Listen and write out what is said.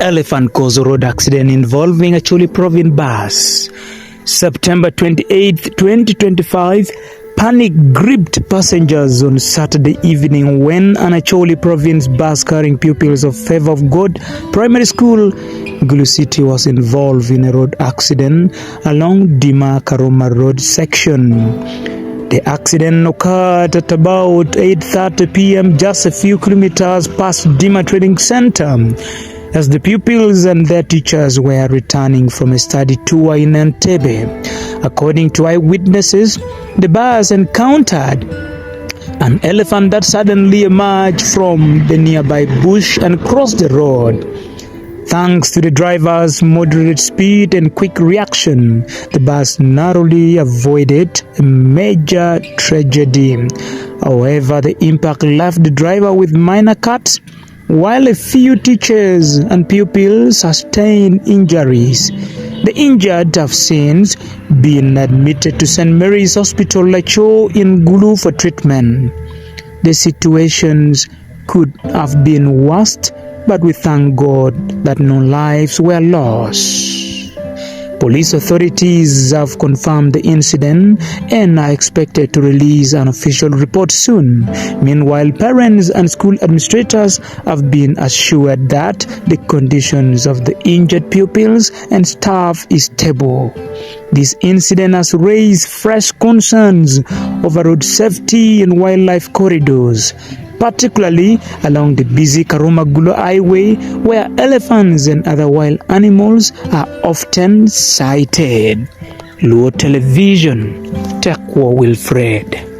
Elephant caused a road accident involving Acholi province bus. September 28, 2025, panic gripped passengers on Saturday evening when an Acholi province bus carrying pupils of Favor of God Primary School, Gulu City, was involved in a road accident along Dima Karoma Road section. The accident occurred at about 8:30 p.m., just a few kilometers past Dima Trading Center, as the pupils and their teachers were returning from a study tour in Entebbe. According to eyewitnesses, the bus encountered an elephant that suddenly emerged from the nearby bush and crossed the road. Thanks to the driver's moderate speed and quick reaction, the bus narrowly avoided a major tragedy. However, the impact left the driver with minor cuts, while a few teachers and pupils sustained injuries. The injured have since been admitted to St. Mary's Hospital, Acholi in Gulu for treatment. The situations could have been worse, but we thank God that no lives were lost. Police authorities have confirmed the incident and are expected to release an official report soon. Meanwhile, parents and school administrators have been assured that the conditions of the injured pupils and staff is stable. This incident has raised fresh concerns over road safety and wildlife corridors, particularly along the busy Karoma-Gulu highway, where elephants and other wild animals are often sighted. Luo Television, Tekwo Wilfred.